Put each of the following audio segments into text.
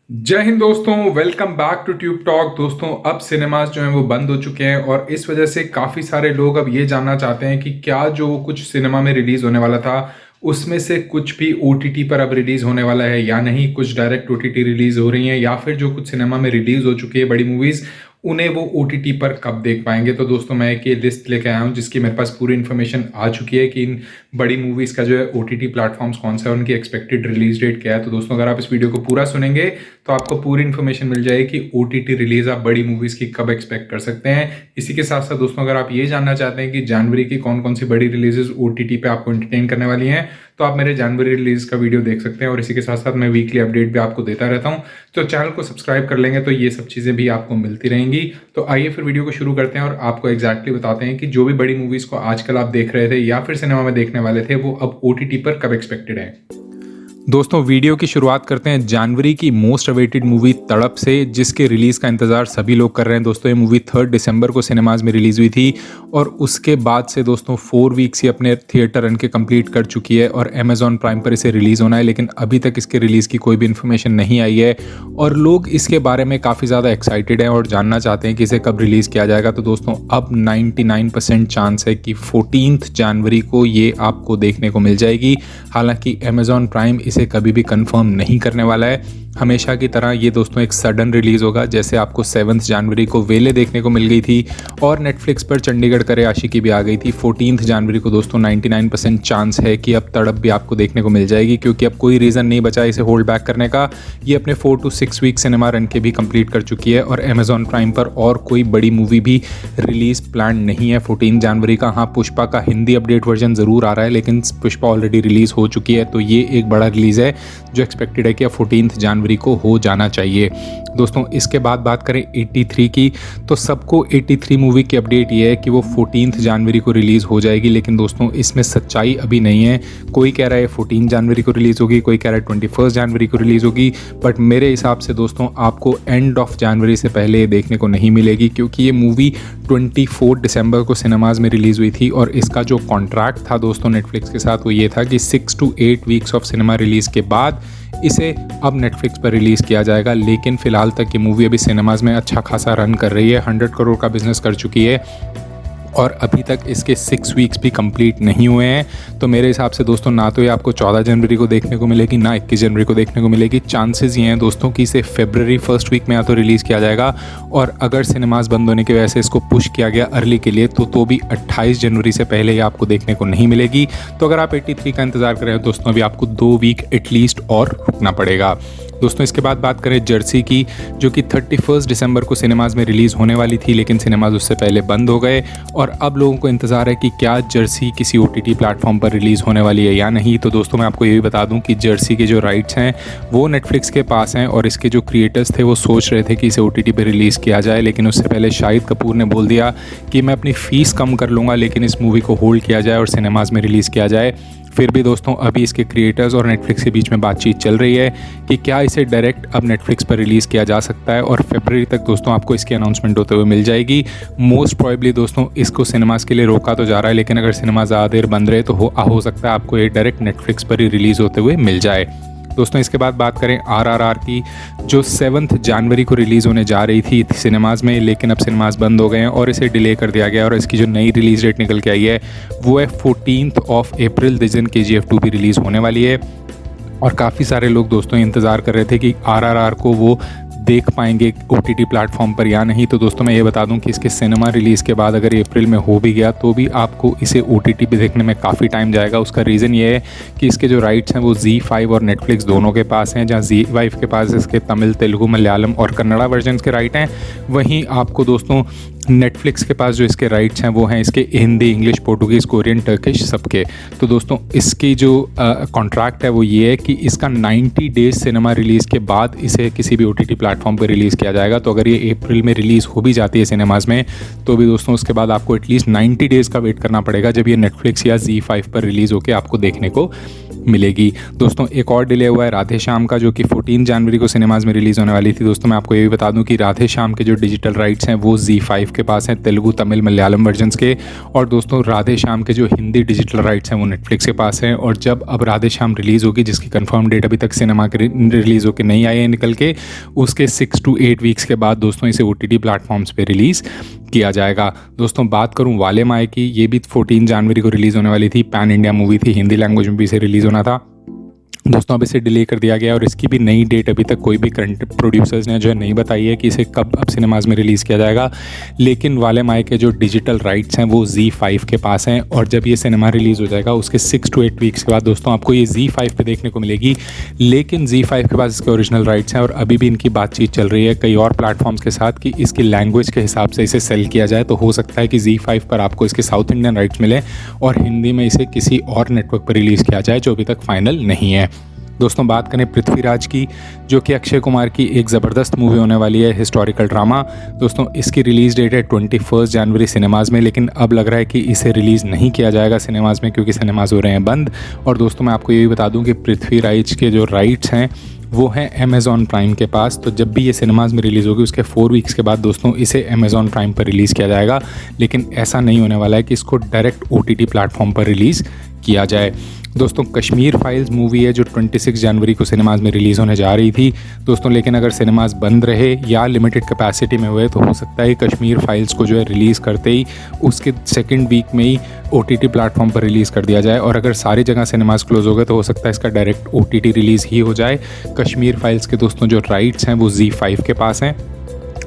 जय हिंद दोस्तों, welcome back to Tube Talk. दोस्तों, अब सिनेमाज जो हैं वो बंद हो चुके हैं और इस वजह से काफ़ी सारे लोग अब ये जानना चाहते हैं कि क्या जो कुछ सिनेमा में रिलीज़ होने वाला था उसमें से कुछ भी ओटीटी पर अब रिलीज़ होने वाला है या नहीं। कुछ डायरेक्ट ओटीटी रिलीज़ हो रही हैं या फिर जो कुछ सिनेमा में रिलीज़ हो चुकी है बड़ी मूवीज़, उन्हें वो ओटीटी पर कब देख पाएंगे। तो दोस्तों, मैं एक ये लिस्ट लेके आया हूँ जिसकी मेरे पास पूरी इन्फॉर्मेशन आ चुकी है कि इन बड़ी मूवीज़ का जो है ओटीटी प्लेटफॉर्म्स कौन सा है, उनकी एक्सपेक्टेड रिलीज डेट क्या है। तो दोस्तों, अगर आप इस वीडियो को पूरा सुनेंगे तो आपको पूरी इन्फॉर्मेशन मिल जाएगी कि ओटीटी रिलीज आप बड़ी मूवीज़ की कब एक्सपेक्ट कर सकते हैं। इसी के साथ साथ दोस्तों, अगर आप ये जानना चाहते हैं कि जनवरी की कौन कौन सी बड़ी रिलीजेस ओटीटी पे आपको एंटरटेन करने वाली हैं, तो आप मेरे जनवरी रिलीज का वीडियो देख सकते हैं। और इसी के साथ साथ मैं वीकली अपडेट भी आपको देता रहता हूं, तो चैनल को सब्सक्राइब कर लेंगे तो ये सब चीज़ें भी आपको मिलती रहेंगी। तो आइए फिर वीडियो को शुरू करते हैं और आपको एग्जैक्टली बताते हैं कि जो भी बड़ी मूवीज़ को आजकल आप देख रहे थे या फिर सिनेमा में देखने वाले थे, वो अब ओटीटी पर कब एक्सपेक्टेड है। दोस्तों, वीडियो की शुरुआत करते हैं जनवरी की मोस्ट अवेटेड मूवी तड़प से, जिसके रिलीज़ का इंतज़ार सभी लोग कर रहे हैं। दोस्तों, ये मूवी 3 दिसंबर को सिनेमाज में रिलीज़ हुई थी और उसके बाद से दोस्तों 4 वीक्स ही अपने थिएटर रन के कंप्लीट कर चुकी है और अमेजॉन प्राइम पर इसे रिलीज़ होना है। लेकिन अभी तक इसके रिलीज़ की कोई भी इन्फॉर्मेशन नहीं आई है और लोग इसके बारे में काफ़ी ज़्यादा एक्साइटेड हैं और जानना चाहते हैं कि इसे कब रिलीज़ किया जाएगा। तो दोस्तों, अब 99% चांस है कि 14 जनवरी को ये आपको देखने को मिल जाएगी। हालांकि अमेजॉन प्राइम इसे कभी भी कंफर्म नहीं करने वाला है। हमेशा की तरह ये दोस्तों एक सडन रिलीज़ होगा, जैसे आपको 7 जनवरी को वेले देखने को मिल गई थी और नेटफ्लिक्स पर चंडीगढ़ करे आशिकी भी आ गई थी। 14 जनवरी को दोस्तों 99% चांस है कि अब तड़प भी आपको देखने को मिल जाएगी, क्योंकि अब कोई रीज़न नहीं बचा इसे होल्ड बैक करने का। ये अपने 4 to 6 वीक सिनेमा रन के भी कंप्लीट कर चुकी है और अमेजॉन प्राइम पर और कोई बड़ी मूवी भी रिलीज़ प्लान नहीं है 14 जनवरी का। हाँ, पुष्पा का हिंदी अपडेट वर्जन ज़रूर आ रहा है, लेकिन पुष्पा ऑलरेडी रिलीज़ हो चुकी है। तो ये एक बड़ा रिलीज़ है जो एक्सपेक्टेड है कि अब 14 जनवरी को हो जाना चाहिए। दोस्तों, इसके बाद बात करें 83 की, तो सबको 83 मूवी की अपडेट ये है कि वो 14 जनवरी को रिलीज़ हो जाएगी। लेकिन दोस्तों, इसमें सच्चाई अभी नहीं है। कोई कह रहा है 14 जनवरी को रिलीज़ होगी, कोई कह रहा है 21 जनवरी को रिलीज़ होगी। बट मेरे हिसाब से दोस्तों आपको एंड ऑफ जनवरी से पहले देखने को नहीं मिलेगी, क्योंकि ये मूवी 24 दिसंबर को सिनेमाज में रिलीज़ हुई थी और इसका जो कॉन्ट्रैक्ट था दोस्तों नेटफ्लिक्स के साथ, वो ये था कि 6 to 8 weeks of cinema release के बाद इसे अब नेटफ्लिक्स पर रिलीज़ किया जाएगा। लेकिन फ़िलहाल तक ये मूवी अभी सिनेमाज़ में अच्छा खासा रन कर रही है, 100 करोड़ का बिजनेस कर चुकी है और अभी तक इसके 6 वीक्स भी कंप्लीट नहीं हुए हैं। तो मेरे हिसाब से दोस्तों ना तो ये आपको 14 जनवरी को देखने को मिलेगी, ना 21 जनवरी को देखने को मिलेगी। चांसेस ये हैं दोस्तों कि इसे फरवरी फर्स्ट वीक में या तो रिलीज़ किया जाएगा, और अगर सिनेमाज बंद होने की वजह से इसको पुश किया गया अर्ली के लिए तो भी 28 जनवरी से पहले ये आपको देखने को नहीं मिलेगी। तो अगर आप 83 का इंतज़ार कर रहे हो दोस्तों, अभी आपको 2 वीक एटलीस्ट और रुकना पड़ेगा। दोस्तों, इसके बाद बात करें जर्सी की, जो कि 31 दिसंबर को सिनेमाज में रिलीज़ होने वाली थी, लेकिन सिनेमाज उससे पहले बंद हो गए और अब लोगों को इंतज़ार है कि क्या जर्सी किसी ओटीटी प्लेटफॉर्म पर रिलीज़ होने वाली है या नहीं। तो दोस्तों, मैं आपको ये भी बता दूं कि जर्सी के जो राइट्स हैं वो नेटफ्लिक्स के पास हैं और इसके जो क्रिएटर्स थे वो सोच रहे थे कि इसे ओटीटी पर रिलीज़ किया जाए, लेकिन उससे पहले शाहिद कपूर ने बोल दिया कि मैं अपनी फ़ीस कम कर लूँगा, लेकिन इस मूवी को होल्ड किया जाए और सिनेमाज में रिलीज़ किया जाए। फिर भी दोस्तों, अभी इसके क्रिएटर्स और नेटफ्लिक्स के बीच में बातचीत चल रही है कि क्या इसे डायरेक्ट अब नेटफ्लिक्स पर रिलीज़ किया जा सकता है और फरवरी तक दोस्तों आपको इसकी अनाउंसमेंट होते हुए मिल जाएगी। मोस्ट प्रोबेबली दोस्तों इसको सिनेमाज़ के लिए रोका तो जा रहा है, लेकिन अगर सिनेमा ज़्यादा देर बंद रहे तो हो सकता है आपको ये डायरेक्ट नेटफ्लिक्स पर ही रिलीज़ होते हुए मिल जाए। दोस्तों, इसके बाद बात करें RRR की, जो 7 जनवरी को रिलीज़ होने जा रही थी सिनेमाज़ में, लेकिन अब सिनेमाज़ बंद हो गए हैं और इसे डिले कर दिया गया और इसकी जो नई रिलीज़ डेट निकल के आई है वो है 14 अप्रैल, जिस दिन KGF 2 भी रिलीज़ होने वाली है। और काफ़ी सारे लोग दोस्तों इंतज़ार कर रहे थे कि RRR को वो देख पाएंगे ओटीटी प्लेटफॉर्म पर या नहीं। तो दोस्तों, मैं ये बता दूं कि इसके सिनेमा रिलीज़ के बाद अगर अप्रैल में हो भी गया तो भी आपको इसे ओटीटी पे देखने में काफ़ी टाइम जाएगा। उसका रीज़न ये है कि इसके जो राइट्स हैं वो ZEE5 और नेटफ्लिक्स दोनों के पास हैं। जहाँ ZEE5 के पास इसके तमिल, तेलुगु, मलयालम और कन्नड़ा वर्जन के राइट हैं, वहीं आपको दोस्तों नेटफ्लिक्स के पास जो इसके राइट्स हैं वो हैं इसके Hindi, English, Portuguese, Korean, Turkish सबके। तो दोस्तों, इसकी जो कॉन्ट्रैक्ट है वो ये है कि इसका 90 डेज़ सिनेमा रिलीज़ के बाद इसे किसी भी ओटीटी प्लेटफॉर्म पर रिलीज़ किया जाएगा। तो अगर ये अप्रैल में रिलीज़ हो भी जाती है सिनेमाज़ में तो भी दोस्तों उसके बाद आपको एटलीस्ट 90 डेज़ का वेट करना पड़ेगा, जब ये नेटफ्लिक्स या ZEE5 पर रिलीज़ होकर आपको देखने को मिलेगी। दोस्तों एक और डिले हुआ है राधे श्याम का, जो कि 14 जनवरी को सिनेमाज में रिलीज़ होने वाली थी। दोस्तों मैं आपको ये भी बता दूं कि राधे श्याम के जो डिजिटल राइट्स हैं वो ZEE5 के पास हैं, तेलुगु, तमिल, मलयालम वर्जन्स के। और दोस्तों राधे श्याम के जो हिंदी डिजिटल राइट्स हैं वो नेटफ्लिक्स के पास हैं। और जब अब राधे श्याम रिलीज़ होगी, जिसकी कंफर्म डेट अभी तक सिनेमा के रिलीज़ होकर नहीं आई है निकल के, उसके 6 to 8 वीक्स के बाद दोस्तों इसे OTT प्लेटफॉर्म्स पे रिलीज़ किया जाएगा। दोस्तों बात करूं वाले माए की, ये भी 14 जनवरी को रिलीज़ होने वाली थी, पैन इंडिया मूवी थी, हिंदी लैंग्वेज में भी इसे रिलीज़ होना था। दोस्तों अब इसे डिले कर दिया गया और इसकी भी नई डेट अभी तक कोई भी करंट प्रोड्यूसर्स ने जो है नहीं बताई है कि इसे कब अब सिनेमाज में रिलीज़ किया जाएगा। लेकिन वाले माए के जो डिजिटल राइट्स हैं वो ZEE5 के पास हैं और जब ये सिनेमा रिलीज़ हो जाएगा उसके 6 to 8 वीक्स के बाद दोस्तों आपको ये ZEE5 पे देखने को मिलेगी। लेकिन ZEE5 के पास इसके ओरिजिनल राइट्स हैं और अभी भी इनकी बातचीत चल रही है कई और प्लेटफॉर्म्स के साथ कि इसकी लैंग्वेज के हिसाब से इसे सेल किया जाए। तो हो सकता है कि ZEE5 पर आपको इसके साउथ इंडियन राइट्स मिले और हिंदी में इसे किसी और नेटवर्क पर रिलीज़ किया जाए, जो अभी तक फाइनल नहीं है। दोस्तों बात करें पृथ्वीराज की, जो कि अक्षय कुमार की एक ज़बरदस्त मूवी होने वाली है, हिस्टोरिकल ड्रामा। दोस्तों इसकी रिलीज़ डेट है 21 जनवरी सिनेमाज़ में, लेकिन अब लग रहा है कि इसे रिलीज़ नहीं किया जाएगा सिनेमाज़ में क्योंकि सिनेमाज़ हो रहे हैं बंद। और दोस्तों मैं आपको ये भी बता दूं कि पृथ्वीराज के जो राइट्स हैं वो हैं अमेज़ॉन प्राइम के पास। तो जब भी ये सिनेमाज़ में रिलीज़ होगी उसके 4 वीक्स के बाद दोस्तों इसे अमेज़ॉन प्राइम पर रिलीज़ किया जाएगा। लेकिन ऐसा नहीं होने वाला है कि इसको डायरेक्ट OTT प्लेटफॉर्म पर रिलीज़ किया जाए। दोस्तों कश्मीर फाइल्स मूवी है जो 26 जनवरी को सिनेमाज़ में रिलीज़ होने जा रही थी दोस्तों, लेकिन अगर सिनेमाज़ बंद रहे या लिमिटेड कैपेसिटी में हुए तो हो सकता है कश्मीर फाइल्स को जो है रिलीज़ करते ही उसके 2nd वीक में ही OTT प्लेटफॉर्म पर रिलीज़ कर दिया जाए। और अगर सारी जगह सिनेमाज़ क्लोज हो गए तो हो सकता है इसका डायरेक्ट OTT रिलीज़ ही हो जाए। कश्मीर फाइल्स के दोस्तों जो राइट्स हैं वो ZEE5 के पास हैं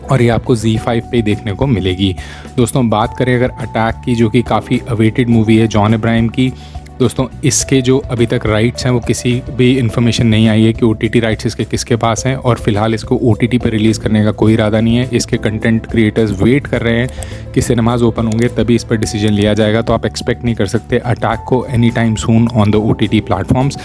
और ये आपको ZEE5 पे देखने को मिलेगी। दोस्तों बात करें अगर अटैक की, जो कि काफ़ी अवेटेड मूवी है जॉन अब्राहम की, दोस्तों इसके जो अभी तक राइट्स हैं वो किसी भी इन्फॉर्मेशन नहीं आई है कि OTT राइट्स इसके किसके पास हैं और फिलहाल इसको OTT पर रिलीज़ करने का कोई इरादा नहीं है। इसके कंटेंट क्रिएटर्स वेट कर रहे हैं कि सिनेमाज ओपन होंगे तभी इस पर डिसीजन लिया जाएगा। तो आप एक्सपेक्ट नहीं कर सकते अटैक को any time soon on the OTT platforms.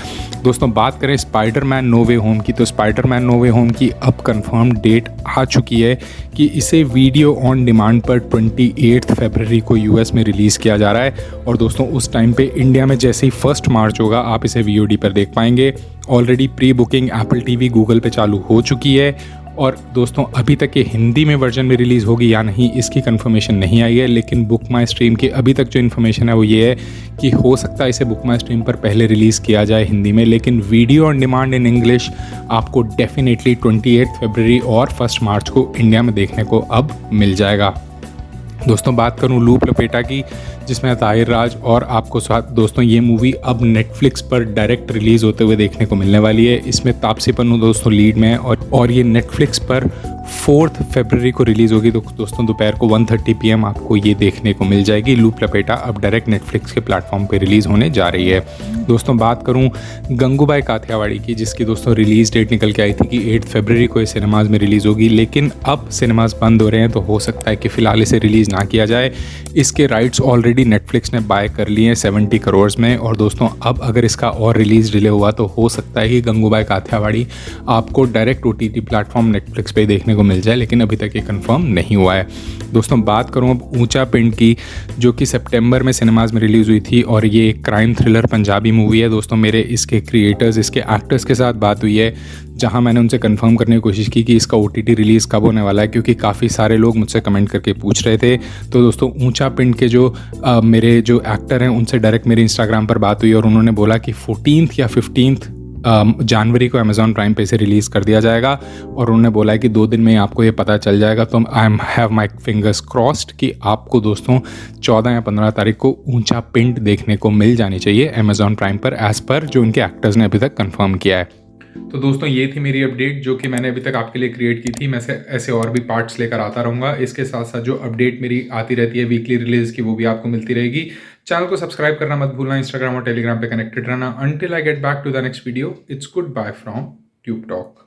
दोस्तों बात करें स्पाइडरमैन नो वे होम की, तो स्पाइडरमैन नो वे होम की अब कंफर्म डेट आ चुकी है कि इसे वीडियो ऑन डिमांड पर 28 फरवरी को US में रिलीज़ किया जा रहा है। और दोस्तों उस टाइम पे इंडिया में जैसे ही 1 मार्च होगा आप इसे VOD पर देख पाएंगे। Already pre booking Apple TV, Google पे चालू हो चुकी है। और दोस्तों अभी तक ये हिंदी में वर्जन में रिलीज़ होगी या नहीं इसकी कंफर्मेशन नहीं आई है, लेकिन बुक माई स्ट्रीम की अभी तक जो इन्फॉर्मेशन है वो ये है कि हो सकता है इसे बुक माई स्ट्रीम पर पहले रिलीज़ किया जाए हिंदी में, लेकिन video on demand in English आपको डेफिनेटली 28 फरवरी और 1 मार्च को इंडिया में देखने को अब मिल जाएगा। दोस्तों बात करूं लूप लपेटा की, जिसमें ताहिर राज और आपको साथ दोस्तों ये मूवी अब नेटफ्लिक्स पर डायरेक्ट रिलीज़ होते हुए देखने को मिलने वाली है। इसमें तापसी पन्नू दोस्तों लीड में है और ये नेटफ्लिक्स पर 4 फरवरी को रिलीज़ होगी। तो दोस्तों दोपहर को 1:30 PM आपको ये देखने को मिल जाएगी। लूप लपेटा अब डायरेक्ट नेटफ्लिक्स के प्लेटफॉर्म पर रिलीज़ होने जा रही है। दोस्तों बात करूं गंगूबाई काठियावाड़ी की, जिसकी दोस्तों रिलीज़ डेट निकल के आई थी कि 8 फरवरी को ये सिनेमाज़ में रिलीज़ होगी, लेकिन अब सिनेमाज़ बंद हो रहे हैं तो हो सकता है कि फ़िलहाल इसे रिलीज़ ना किया जाए। इसके राइट्स ऑलरेडी नेटफ्लिक्स ने बाय कर लिए हैं 70 करोड़ में। और दोस्तों अब अगर इसका और रिलीज़ डिले हुआ तो हो सकता है कि गंगूबाई काठियावाड़ी आपको डायरेक्ट OTT प्लेटफॉर्म नेटफ्लिक्स पे देखने को मिल जाए, लेकिन अभी तक ये कंफर्म नहीं हुआ है। दोस्तों बात करूं अब ऊंचा पिंड की, जो कि सितंबर में सिनेमाज़ में रिलीज़ हुई थी और ये एक क्राइम थ्रिलर पंजाबी मूवी है। दोस्तों मेरे इसके क्रिएटर्स, इसके एक्टर्स के साथ बात हुई है, जहां मैंने उनसे कंफर्म करने की कोशिश की कि इसका OTT रिलीज़ कब होने वाला है, क्योंकि काफ़ी सारे लोग मुझसे कमेंट करके पूछ रहे थे। तो दोस्तों ऊंचा पिंड के जो मेरे जो एक्टर हैं उनसे डायरेक्ट मेरे इंस्टाग्राम पर बात हुई और उन्होंने बोला कि 14 या 15 जनवरी को अमेज़ॉन प्राइम पे से रिलीज़ कर दिया जाएगा। और उन्होंने बोला है कि 2 दिन में आपको ये पता चल जाएगा। तो I am have my fingers crossed कि आपको दोस्तों 14 या 15 तारीख को ऊंचा पिंड देखने को मिल जानी चाहिए अमेज़ॉन प्राइम पर, एज़ पर जो उनके एक्टर्स ने अभी तक कंफर्म किया है। तो दोस्तों ये थी मेरी अपडेट जो कि मैंने अभी तक आपके लिए क्रिएट की थी। मैं ऐसे और भी पार्ट्स लेकर आता रहूँगा। इसके साथ साथ जो अपडेट मेरी आती रहती है वीकली रिलीज की, वो भी आपको मिलती रहेगी। चैनल को सब्सक्राइब करना मत भूलना, इंस्टाग्राम और टेलीग्राम पे कनेक्टेड रहना। Until I get back to the next video, it's good bye from Tube talk.